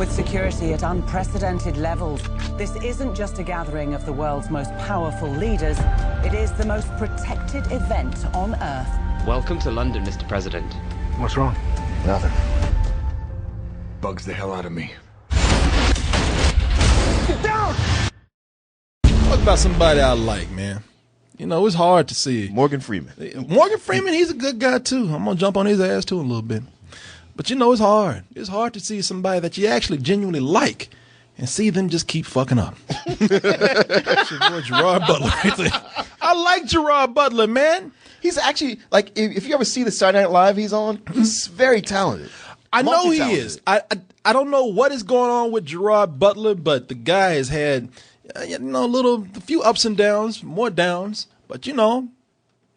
With security at unprecedented levels, this isn't just a gathering of the world's most powerful leaders, it is the most protected event on Earth. Welcome to London, Mr. President. What's wrong? Nothing. Bugs the hell out of me. Get down! Talk about somebody I like, man. You know, it's hard to see. Morgan Freeman. Morgan Freeman, he's a good guy, too. I'm going to jump on his ass, too, in a little bit. But, you know, it's hard. It's hard to see somebody that you actually genuinely like and see them just keep fucking up. That's your boy Gerard Butler right there. I like Gerard Butler, man. He's actually, like, if you ever see the Saturday Night Live he's on, he's very talented. I know he is. I don't know what is going on with Gerard Butler, but the guy has had, you know, a few ups and downs, more downs. But, you know,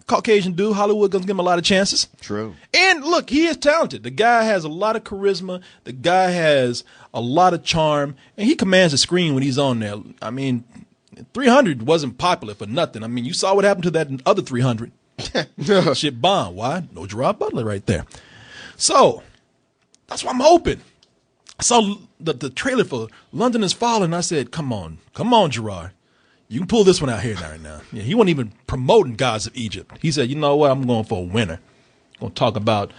Caucasian dude, Hollywood gonna give him a lot of chances. True. And look, he is talented. The guy has a lot of charisma. The guy has a lot of charm, and he commands the screen when he's on there. I mean, 300 wasn't popular for nothing. I mean, you saw what happened to that other 300. Shit bombed. Why? No Gerard Butler right there. So that's what I'm hoping. I saw the trailer for London Is Falling. I said, come on, Gerard. You can pull this one out here right now. Yeah, he wasn't even promoting Gods of Egypt. He said, you know what, I'm going for a winner. I'm going to talk about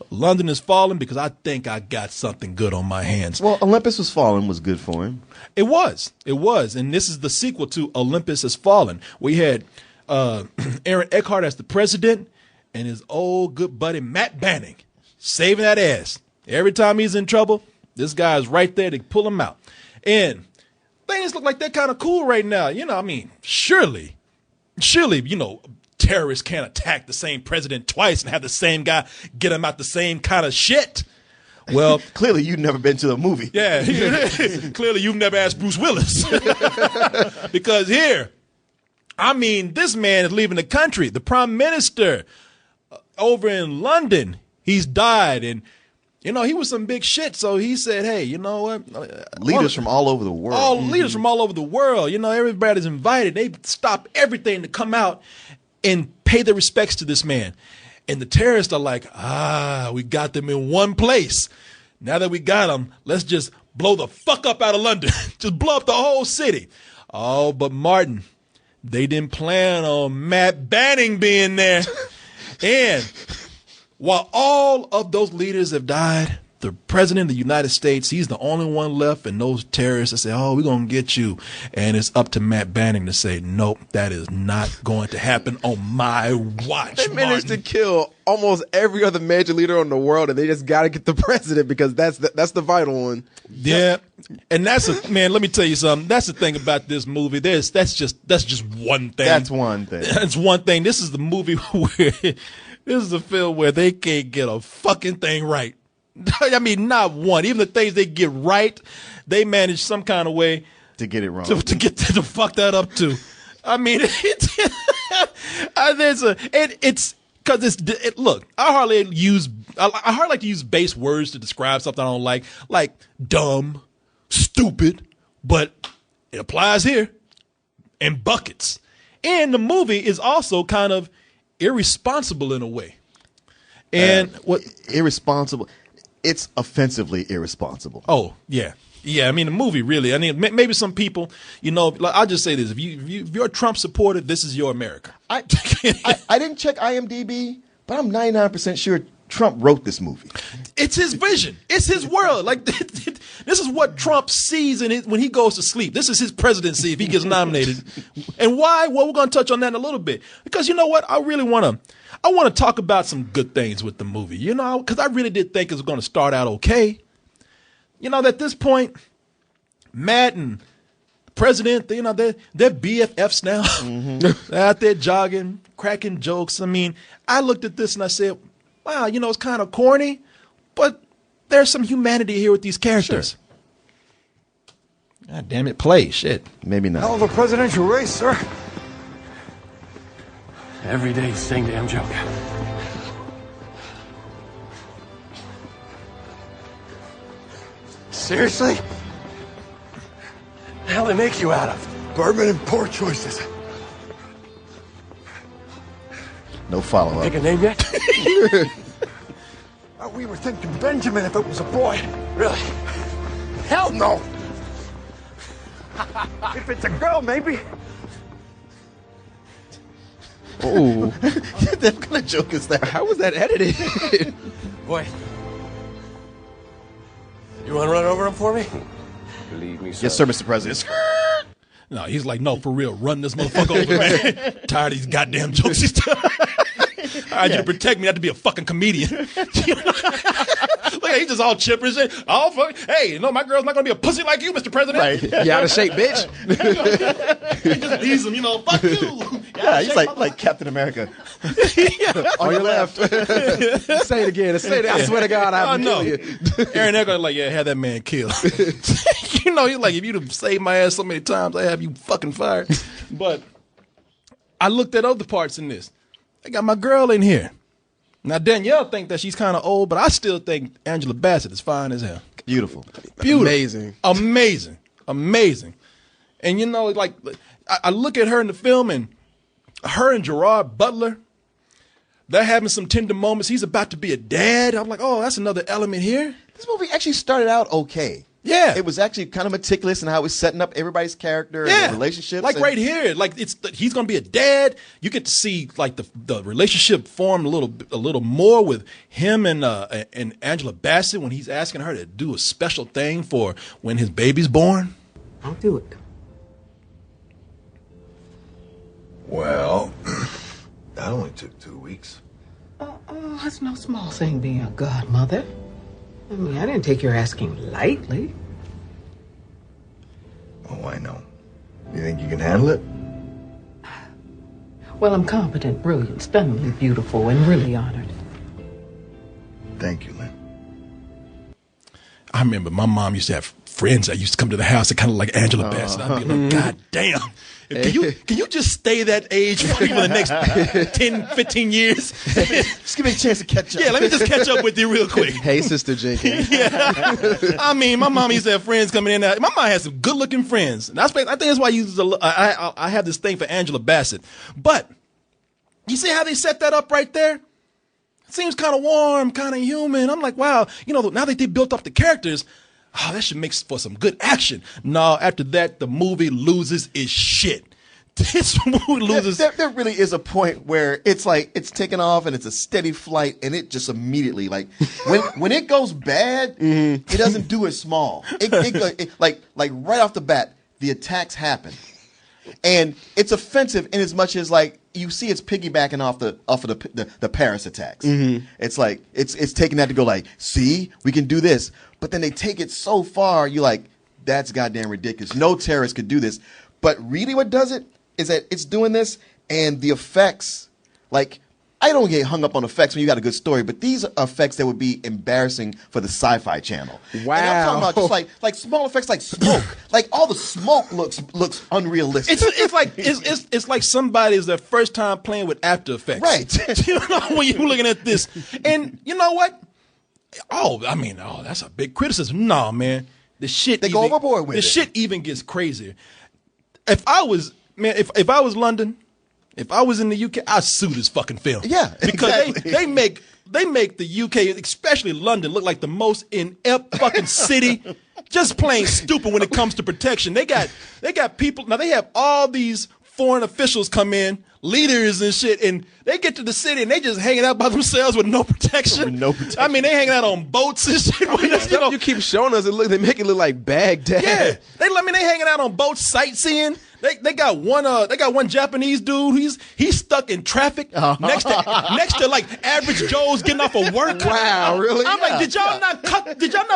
London Is Falling because I think I got something good on my hands. Well, Olympus Was Fallen was good for him. It was. And this is the sequel to Olympus Has Fallen. We had Aaron Eckhart as the president and his old good buddy Matt Banning saving that ass. Every time he's in trouble, this guy is right there to pull him out. And things look like they're kind of cool right now. You know, I mean, surely, you know, terrorists can't attack the same president twice and have the same guy get him out the same kind of shit. Well, clearly you've never been to the movie. Yeah, clearly you've never asked Bruce Willis. Because here, I mean, this man is leaving the country. The prime minister over in London, he's died, and you know, he was some big shit, so he said, hey, you know what? Leaders from all over the world. Leaders from all over the world. You know, everybody's invited. They stop everything to come out and pay their respects to this man. And the terrorists are like, we got them in one place. Now that we got them, let's just blow the fuck up out of London. Just blow up the whole city. Oh, but Martin, they didn't plan on Matt Banning being there. And while all of those leaders have died, the president of the United States, he's the only one left, and those terrorists that say, oh, we're going to get you. And it's up to Matt Banning to say, nope, that is not going to happen on my watch. They managed to kill almost every other major leader in the world, and they just got to get the president because that's the vital one. Yeah. And man, let me tell you something. That's the thing about this movie. That's just one thing. That's one thing. That's one thing. This is the movie where this is a film where they can't get a fucking thing right. I mean, not one. Even the things they get right, they manage some kind of way to get it wrong. To fuck that up too. I mean, it's because look. I hardly like to use base words to describe something I don't like dumb, stupid, but it applies here in buckets. And the movie is also kind of irresponsible in a way. And what irresponsible? It's offensively irresponsible. Oh, yeah. Yeah, I mean, the movie really, I mean, maybe some people, you know, I'll just say this. If you're a Trump supporter, this is your America. I didn't check IMDb, but I'm 99% sure Trump wrote this movie. It's his vision. It's his world. Like, this is what Trump sees when he goes to sleep. This is his presidency if he gets nominated. And why? Well, we're going to touch on that in a little bit. Because you know what? I want to talk about some good things with the movie, you know, because I really did think it was going to start out okay. You know, at this point, Matt and the president, you know, they're BFFs now. Mm-hmm. They're out there jogging, cracking jokes. I mean, I looked at this and I said, wow, you know, it's kind of corny, but there's some humanity here with these characters. Sure. God damn it, play. Shit. Maybe not. Hell of a presidential race, sir. Every day, same damn joke. Seriously? The hell they make you out of? Bourbon and poor choices. No follow-up. Pick a name yet? We were thinking Benjamin if it was a boy. Really? Hell no! If it's a girl, maybe. Oh, What kind of joke is that? how was that edited? Boy. You want to run over him for me? Believe me, Yes, sir, Mr. President. No, he's like, no, for real, run this motherfucker over, man. Tired of these goddamn jokes he's telling. I need you to protect me, not to be a fucking comedian. Look, he's just all chipper and shit. Oh, fuck. Hey, no, my girl's not gonna be a pussy like you, Mr. President. Right. You out of shape, bitch. He just leaves him, fuck you. Yeah, he's like Captain America. On your left. Say it again. Say it. I swear to God, I have to kill you. Aaron Eckler, like, yeah, have that man killed. He's like, if you'd have saved my ass so many times, I'd have you fucking fired. But I looked at other parts in this. I got my girl in here. Now, Danielle think that she's kind of old, but I still think Angela Bassett is fine as hell. Beautiful. Beautiful. Amazing. And like, I look at her in the film, and her and Gerard Butler, they're having some tender moments. He's about to be a dad. I'm like, oh, that's another element here. This movie actually started out okay. Yeah. It was actually kind of meticulous in how it was setting up everybody's character and their relationships. Like right here, like he's gonna be a dad. You get to see like the relationship form a little more with him and Angela Bassett when he's asking her to do a special thing for when his baby's born. I'll do it. Well, that only took 2 weeks. Oh, it's no small thing being a godmother. I mean, I didn't take your asking lightly. Oh, I know. You think you can handle it? Well, I'm competent, brilliant, stunningly beautiful, and really honored. Thank you, Lynn. I remember my mom used to have friends that used to come to the house that kind of like Angela Bassett. I'd be like, God damn. Can you just stay that age for the next 10, 15 years? Just give me a chance to catch up. Yeah, let me just catch up with you real quick. Hey, Sister Jenkins. Yeah. I mean, my mom used to have friends coming in. My mom had some good-looking friends. And I think that's why I have this thing for Angela Bassett. But you see how they set that up right there? It seems kind of warm, kind of human. I'm like, wow, now that they built up the characters, that should make for some good action. No, after that, the movie loses its shit. This movie loses. There really is a point where it's like it's taken off and it's a steady flight, and it just immediately like when it goes bad, it doesn't do it small. It like right off the bat, the attacks happen, and it's offensive in as much as like you see it's piggybacking off of the Paris attacks. It's like it's taking that to go like, see, we can do this, but then they take it so far, you like, that's goddamn ridiculous. No terrorist could do this. But really, what does it is that it's doing this, and the effects, like, I don't get hung up on effects when you got a good story, but these are effects that would be embarrassing for the Sci-Fi Channel. Wow. And I'm talking about just like small effects like smoke. Like all the smoke looks unrealistic. It's like somebody's their first time playing with After Effects. Right. When you're looking at this. And you know what? That's a big criticism. No, man. The shit They go overboard with it. The shit even gets crazier. If I was London, if I was in the UK, I'd sue this fucking film. Yeah, because exactly. they make the UK, especially London, look like the most inept fucking city. Just plain stupid when it comes to protection. They got people now. They have all these foreign officials come in, leaders and shit, and they get to the city and they just hanging out by themselves with no protection. With no protection. I mean, they hanging out on boats and shit. You keep showing us, they make it look like Baghdad. Yeah, they hanging out on boats sightseeing. They got one Japanese dude. He's stuck in traffic next to like average Joes getting off of work. Wow, really? I'm like, did y'all not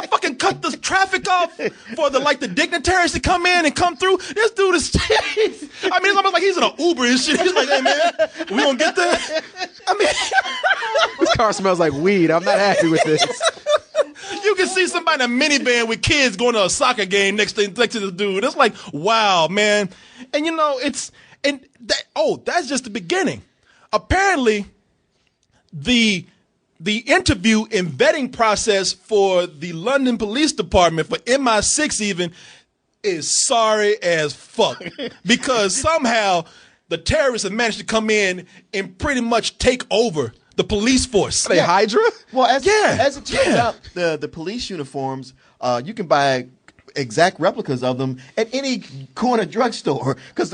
fucking cut the traffic off for the dignitaries to come in and come through? This dude is I mean, it's almost like he's in an Uber and shit. He's like, hey man, we gonna get there? I mean, This car smells like weed. I'm not happy with this. you can see somebody in a minivan with kids going to a soccer game next to this dude. It's like, wow, man. And that's just the beginning. Apparently, the interview and vetting process for the London Police Department, for MI6 even, is sorry as fuck. Because somehow the terrorists have managed to come in and pretty much take over the police force. Are they Hydra? Well, as it turns out, the police uniforms you can buy exact replicas of them at any corner drugstore because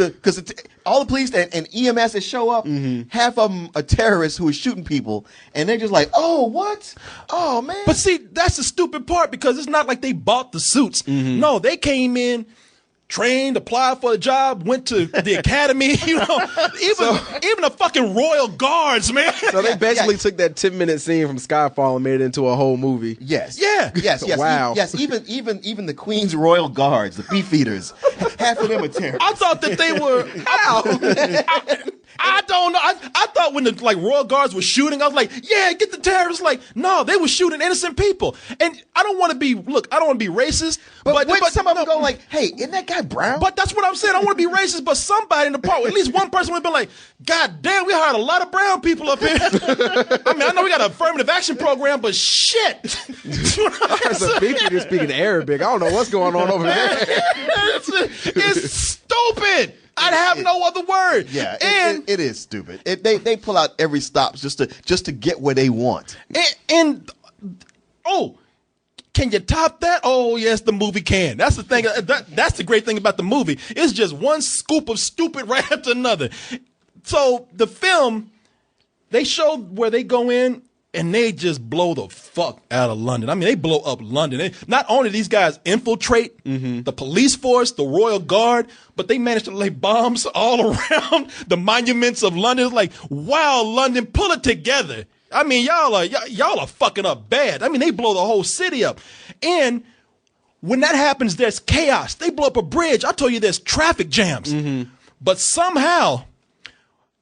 all the police and EMS that show up, half of them are terrorists who are shooting people, and they're just like, oh, what? Oh, man. But see, that's the stupid part because it's not like they bought the suits. No, they came in, trained, applied for a job, went to the academy, even the fucking royal guards, man. So they basically took that 10-minute scene from Skyfall and made it into a whole movie. Yes. Yeah. Yes. Wow. Yes. Even the Queen's royal guards, the beef eaters, half of them are terrorists. I thought that they were. I don't know. I thought when the royal guards were shooting, I was like, yeah, get the terrorists. Like, no, they were shooting innocent people. And I don't want to be racist. But some of them go like, hey, isn't that guy brown? But that's what I'm saying. I don't want to be racist, but somebody in the park, at least one person would have been like, God damn, we hired a lot of brown people up here. I mean, I know we got an affirmative action program, but shit. There's a beef eater speaking Arabic. I don't know what's going on over there. It's stupid. I'd have no other word. Yeah, it is stupid. They pull out every stop just to get where they want. And can you top that? Oh yes, the movie can. That's the thing. That's the great thing about the movie. It's just one scoop of stupid right after another. So the film, they show where they go in and they just blow the fuck out of London. I mean, they blow up London. Not only these guys infiltrate the police force, the royal guard, but they managed to lay bombs all around the monuments of London. It's like, wow, London, pull it together. I mean, y'all are fucking up bad. I mean, they blow the whole city up. And when that happens, there's chaos. They blow up a bridge. I told you there's traffic jams. But somehow,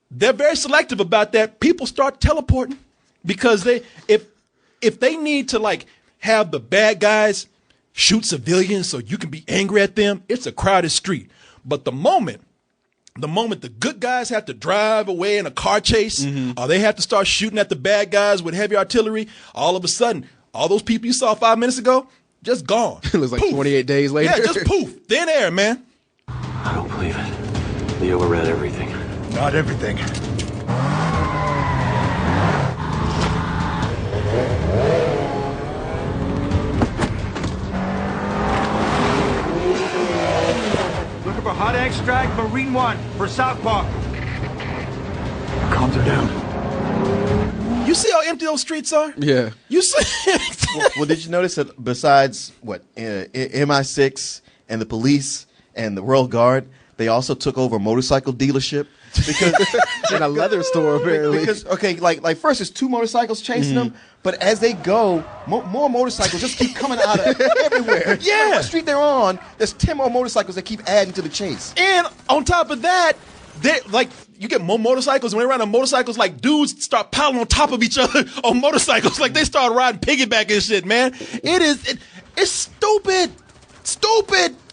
they're very selective about that. People start teleporting. Because if they need to have the bad guys shoot civilians so you can be angry at them, it's a crowded street. But the moment the good guys have to drive away in a car chase, or they have to start shooting at the bad guys with heavy artillery, all of a sudden, all those people you saw 5 minutes ago, just gone. It was like poof. 28 days later. Yeah, just poof. Thin air, man. I don't believe it. Leo read everything. Not everything. Looking for hot extract, Marine 1 for Southpaw. Calm her down. You see how empty those streets are? Yeah. You see? well, did you notice that besides MI6 and the police and the Royal Guard, they also took over a motorcycle dealership? Because in a leather store, apparently. Because like first there's 2 motorcycles chasing them, but as they go, more motorcycles just keep coming out of everywhere. Yeah, what street they're on, there's 10 more motorcycles that keep adding to the chase. And on top of that, you get more motorcycles. When they're riding on motorcycles, dudes start piling on top of each other on motorcycles. Like they start riding piggyback and shit, man. It's stupid.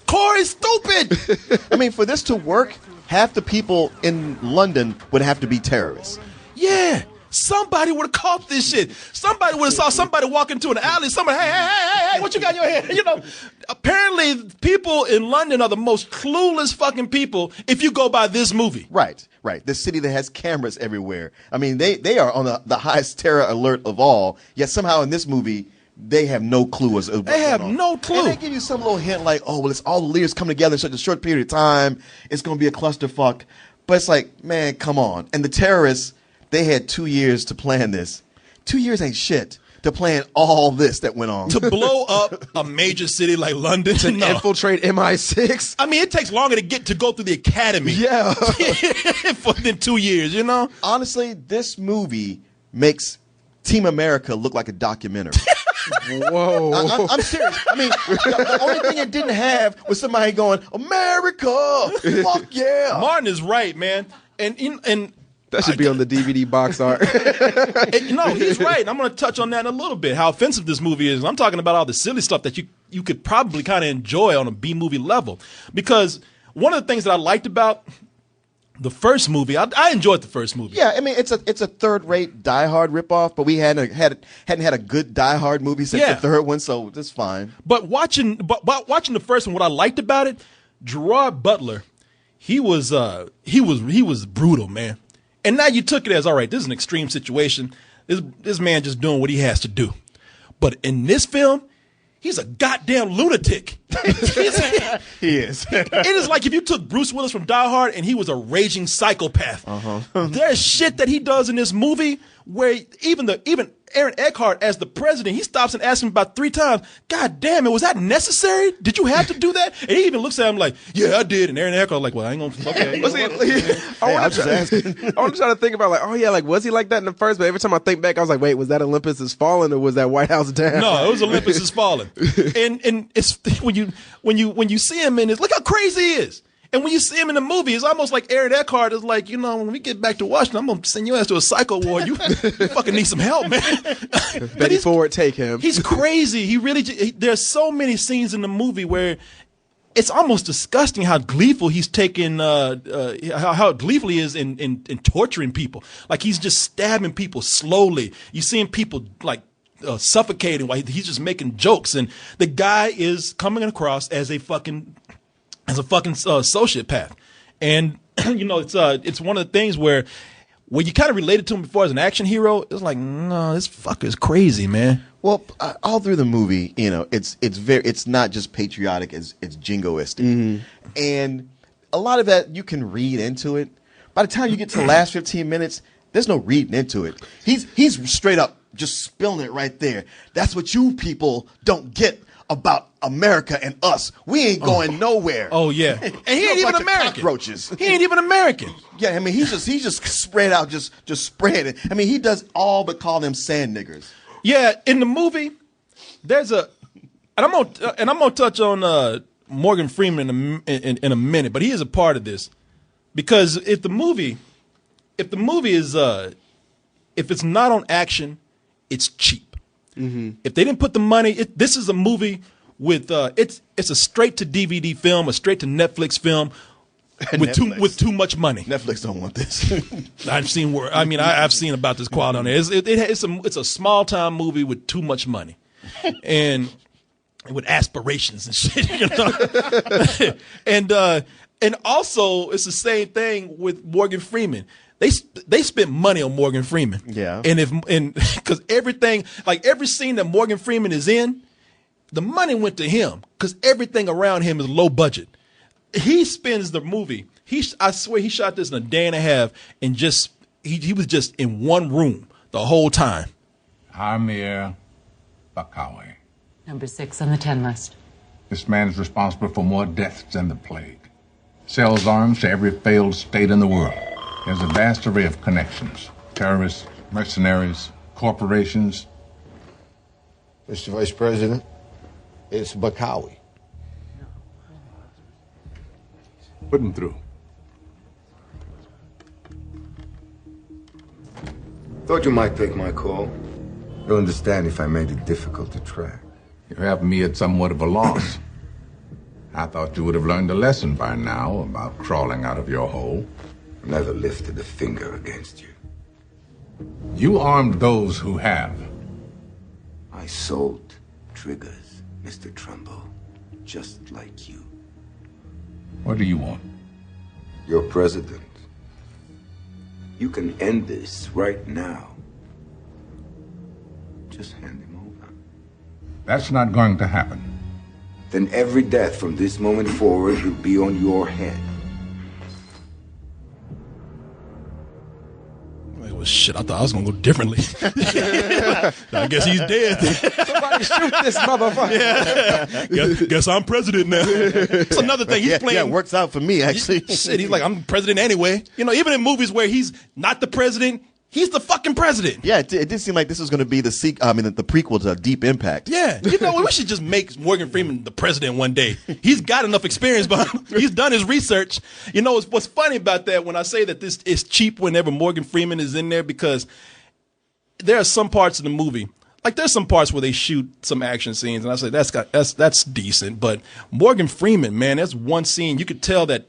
Korey, stupid. I mean, for this to work, half the people in London would have to be terrorists. Yeah. Somebody would have caught this shit. Somebody would have saw somebody walk into an alley. Somebody, hey, what you got in your hand? Apparently people in London are the most clueless fucking people if you go by this movie. Right. This city that has cameras everywhere. I mean, they are on the highest terror alert of all, yet somehow in this movie, they have no clue. They have no clue. And they give you some little hint like, oh, well, it's all the leaders come together in such a short period of time. It's going to be a clusterfuck. But it's like, man, come on. And the terrorists, they had 2 years to plan this. 2 years ain't shit to plan all this that went on. To blow up a major city like London. To infiltrate MI6. I mean, it takes longer to go through the academy. Yeah. Than 2 years, Honestly, this movie makes Team America look like a documentary. Whoa. I'm serious. I mean, the only thing it didn't have was somebody going, America, fuck yeah. Martin is right, man. And that should be on the DVD box art. No, he's right. And I'm going to touch on that in a little bit, how offensive this movie is. I'm talking about all the silly stuff that you could probably kind of enjoy on a B-movie level. Because one of the things that I liked about the first movie, I enjoyed the first movie. Yeah, I mean it's a third-rate Die Hard ripoff, but we hadn't had a good Die Hard movie since the third one, so that's fine. But watching the first one, what I liked about it, Gerard Butler, he was brutal, man. And now you took it as, all right, this is an extreme situation. This man just doing what he has to do. But in this film, he's a goddamn lunatic. He is. It is like if you took Bruce Willis from Die Hard and he was a raging psychopath. There's shit that he does in this movie where even Aaron Eckhart as the president, he stops and asks him about 3 times, God damn it, was that necessary? Did you have to do that? And he even looks at him like, yeah, I did. And Aaron Eckhart like, well, I ain't gonna, okay. I want to try to think about like, oh yeah, like was he like that in the first? But every time I think back, I was like, wait, was that Olympus Has Fallen or was that White House Down? No, it was Olympus Has Fallen. And it's when you see him in this, look how crazy he is. And when you see him in the movie, it's almost like Aaron Eckhart is like, you know, when we get back to Washington, I'm going to send your ass to a psycho ward. You fucking need some help, man. Betty Ford, take him. He's crazy. There's so many scenes in the movie where it's almost disgusting how gleeful he's taking, how gleeful he is in torturing people. Like he's just stabbing people slowly. You're seeing people like suffocating while he's just making jokes. And the guy is coming across as a fucking sociopath. And you know, it's one of the things where you kind of related to him before as an action hero. It's like, no, this fucker's crazy, man. Well, all through the movie, you know, it's not just patriotic, it's jingoistic. And a lot of that you can read into it. By the time you get to the last 15 minutes, there's no reading into it. He's straight up just spilling it right there. That's what you people don't get about America and us. We ain't going nowhere. Oh yeah, and he ain't even American. Cockroaches. He ain't even American. Yeah, I mean he just spread out, just spread it. I mean he does all but call them sand niggers. Yeah, in the movie, and I'm gonna touch on Morgan Freeman in a minute, but he is a part of this because if the movie is if it's not on action, it's cheap. If they didn't put the money, this is a movie with it's a straight to DVD film, a straight to Netflix film with too much money. Netflix don't want this. I've seen about this quality on there. It's a small time movie with too much money, and with aspirations and shit. You know? and also it's the same thing with Morgan Freeman. They spent money on Morgan Freeman. Yeah. And because everything, like every scene that Morgan Freeman is in, the money went to him because everything around him is low budget. He spends the movie. I swear he shot this in a day and a half and he was just in one room the whole time. Amir Bakawi. Number 6 on the 10 list. This man is responsible for more deaths than the plague. Sells arms to every failed state in the world. There's a vast array of connections. Terrorists, mercenaries, corporations. Mr. Vice President, it's Bakawi. Put him through. Thought you might take my call. You'll understand if I made it difficult to track. You have me at somewhat of a loss. I thought you would have learned a lesson by now about crawling out of your hole. Never lifted a finger against you. You armed those who have. I sold triggers, Mr. Trumbo, just like you. What do you want? You're president. You can end this right now. Just hand him over. That's not going to happen. Then every death from this moment forward will be on your head. Well, shit, I thought I was gonna go differently. I guess he's dead. Somebody shoot this motherfucker. Yeah. Guess I'm president now. That's another thing. He's playing. Yeah, it works out for me, actually. Shit, he's like, I'm president anyway. You know, even in movies where he's not the president, he's the fucking president. Yeah, it did seem like this was going to be the prequel to Deep Impact. Yeah, you know, we should just make Morgan Freeman the president one day. He's got enough experience behind him. He's done his research. You know, what's funny about that when I say that this is cheap whenever Morgan Freeman is in there, because there are some parts of the movie, like there's some parts where they shoot some action scenes, and I say that's decent. But Morgan Freeman, man, there's one scene you could tell that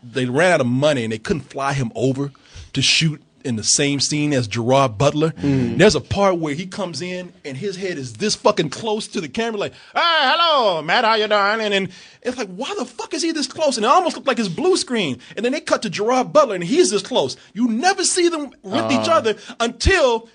they ran out of money and they couldn't fly him over to shoot in the same scene as Gerard Butler. There's a part where he comes in and his head is this fucking close to the camera, like, "Hey, hello, Matt, how you doing?" And it's like, why the fuck is he this close? And it almost looked like his blue screen. And then they cut to Gerard Butler and he's this close. You never see them with each other until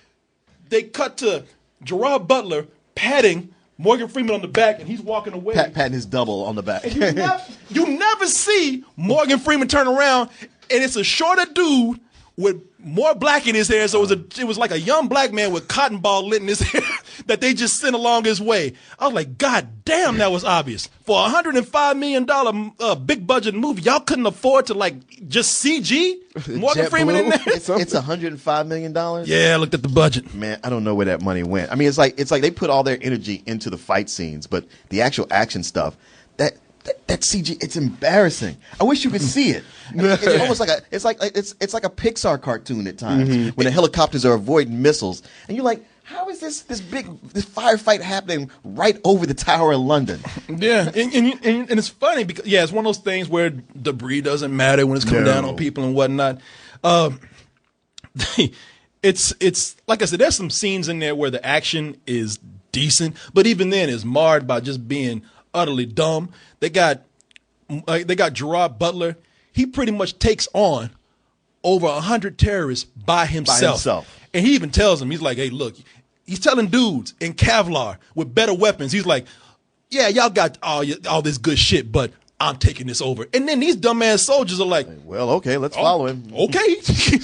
they cut to Gerard Butler patting Morgan Freeman on the back, and he's walking away. Patting his double on the back. And you never see Morgan Freeman turn around, and it's a shorter dude with more black in his hair. So it was like a young black man with cotton ball lit in his hair that they just sent along his way. I was like, God damn, that was obvious. For a $105 million big budget movie, y'all couldn't afford to like just CG Morgan Freeman in there. It's $105 million. Yeah, I looked at the budget. Man, I don't know where that money went. I mean, it's like they put all their energy into the fight scenes, but the actual action stuff, that CG, it's embarrassing. I wish you could see it. I mean, it's almost like it's like a Pixar cartoon at times when the helicopters are avoiding missiles, and you're like, how is this firefight happening right over the Tower of London? Yeah, and it's funny because it's one of those things where debris doesn't matter when it's coming down on people and whatnot. It's like I said, there's some scenes in there where the action is decent, but even then, it's marred by just being utterly dumb. They got Gerard Butler. He pretty much takes on over 100 terrorists by himself. And he even tells them, he's like, hey, look, he's telling dudes in Kevlar with better weapons. He's like, yeah, y'all got all this good shit, but I'm taking this over. And then these dumbass soldiers are like, well, okay, let's follow him. Okay.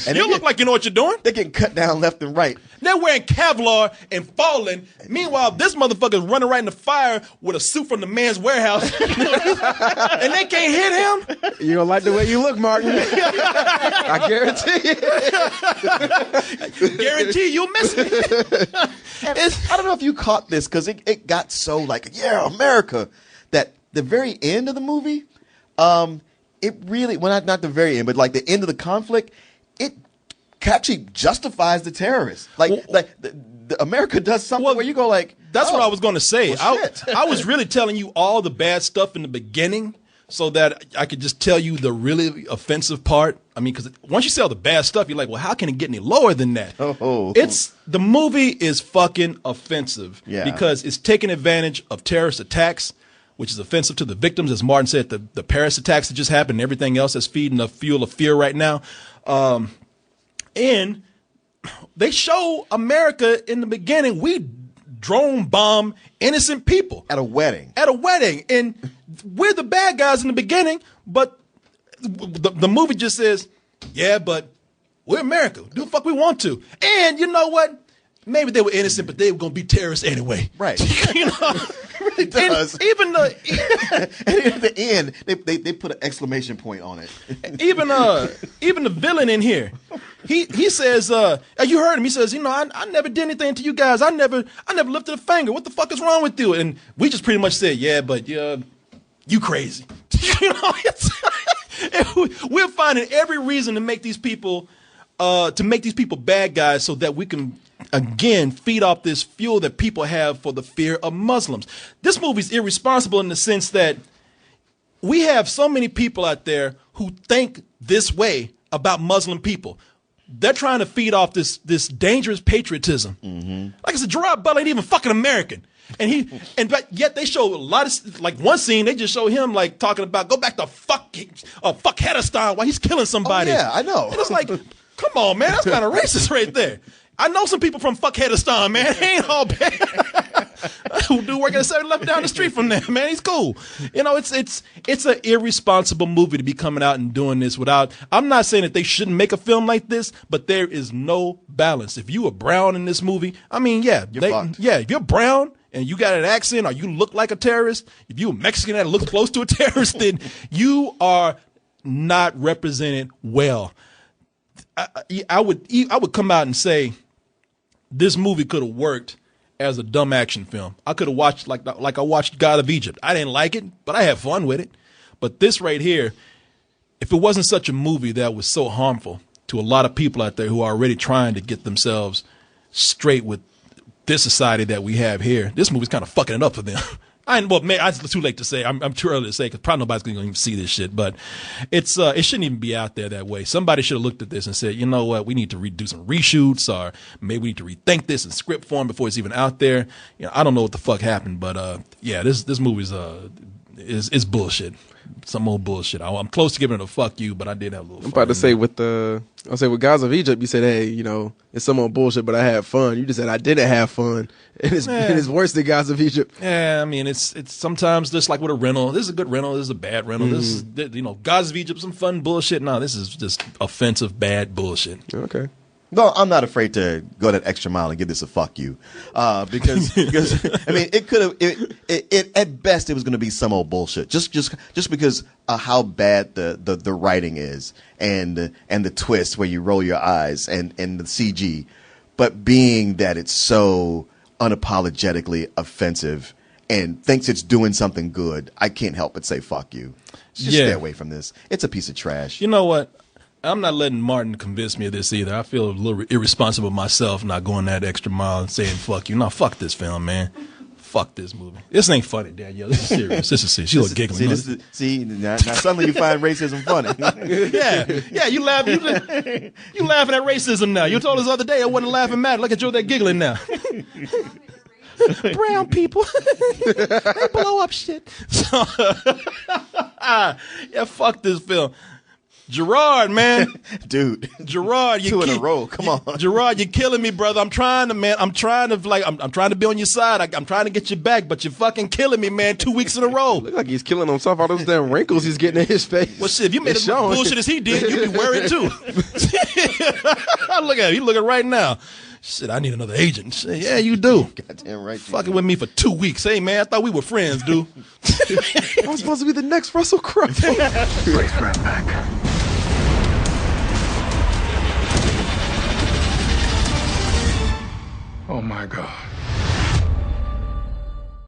And you look like you know what you're doing. They're getting cut down left and right. They're wearing Kevlar and falling. Meanwhile, this motherfucker's running right in the fire with a suit from the man's warehouse. And they can't hit him. You don't like the way you look, Martin. I guarantee you. Guarantee you'll miss it. I don't know if you caught this because it got so like, yeah, America, that the very end of the movie, it really, well, not the very end, but like the end of the conflict, it actually justifies the terrorists. Like America does something where you go like, that's what I was going to say. Well, I was really telling you all the bad stuff in the beginning so that I could just tell you the really offensive part. I mean, because once you say all the bad stuff, you're like, well, how can it get any lower than that? The movie is fucking offensive because it's taking advantage of terrorist attacks, which is offensive to the victims. As Martin said, the Paris attacks that just happened and everything else that's feeding the fuel of fear right now. And they show America in the beginning, we drone bomb innocent people. At a wedding. And we're the bad guys in the beginning, but the movie just says, yeah, but we're America. Do the fuck we want to. And you know what? Maybe they were innocent, but they were going to be terrorists anyway. Right. You know? It really does. And even and at the end, they put an exclamation point on it. Even the villain in here, he says, you heard him. He says, you know, I never did anything to you guys. I never lifted a finger. What the fuck is wrong with you? And we just pretty much said, yeah, but you crazy. You know, we're finding every reason to make these people bad guys so that we can again feed off this fuel that people have for the fear of Muslims. This movie's irresponsible in the sense that we have so many people out there who think this way about Muslim people. They're trying to feed off this dangerous patriotism. Like I said, Gerard Butler ain't even fucking American. But yet they show a lot of, like one scene, they just show him like talking about, go back to fuck Hedestan while he's killing somebody. Oh, yeah, I know. And it's like, come on, man, that's kind of racist right there. I know some people from fuck Hedestan, man. He ain't all bad. Who do work at a 7-Eleven down the street from there, man. He's cool. You know, it's an irresponsible movie to be coming out and doing this without. I'm not saying that they shouldn't make a film like this, but there is no balance. If you are brown in this movie, I mean, if you're brown and you got an accent or you look like a terrorist, if you're Mexican that looks close to a terrorist, then you are not represented well. I would come out and say this movie could have worked as a dumb action film. I could have watched like I watched God of Egypt. I didn't like it, but I had fun with it. But this right here, if it wasn't such a movie that was so harmful to a lot of people out there who are already trying to get themselves straight with this society that we have here, this movie's kind of fucking it up for them. It's too late to say. I'm too early to say because probably nobody's going to even see this shit. But it shouldn't even be out there that way. Somebody should have looked at this and said, you know what, we need to redo some reshoots, or maybe we need to rethink this in script form before it's even out there. You know, I don't know what the fuck happened, but this movie's is bullshit. Some old bullshit. I'm close to giving it a fuck you, but I did have a little fun. I'm about to say with Gods of Egypt, you said, hey, you know, it's some old bullshit, but I had fun. You just said I didn't have fun. And it's worse than Gods of Egypt. Yeah, I mean, it's sometimes just like with a rental. This is a good rental. This is a bad rental. This is, Gods of Egypt, some fun bullshit. No, this is just offensive, bad bullshit. Okay. No, I'm not afraid to go that extra mile and give this a fuck you, because I mean it could have it at best it was going to be some old bullshit just because how bad the writing is and the twist where you roll your eyes and the CG, but being that it's so unapologetically offensive and thinks it's doing something good, I can't help but say fuck you. Just stay away from this. It's a piece of trash. You know what? I'm not letting Martin convince me of this either. I feel a little irresponsible myself not going that extra mile and saying fuck you. No, fuck this film, man. Fuck this movie. This ain't funny, Danielle. This is serious. This is serious. She's giggling. See, now suddenly you find racism funny. yeah. You laughing at racism now. You told us the other day I wasn't laughing mad. Look at you, they're giggling now. Brown people, they blow up shit. So, yeah, fuck this film. Gerard, man, dude, Gerard, two in a row. Come on, Gerard, you're killing me, brother. I'm trying to be on your side. I'm trying to get you back, but you're fucking killing me, man. 2 weeks in a row. Look like he's killing himself. All those damn wrinkles he's getting in his face. Well, shit, if you made as much bullshit as he did, you'd be worried too. Look at him. He looking right now. Shit, I need another agent. Shit, yeah, you do. Goddamn right. Fucking with me for 2 weeks. Hey, man, I thought we were friends, dude. I'm supposed to be the next Russell Crowe. Brace right back. Oh my God.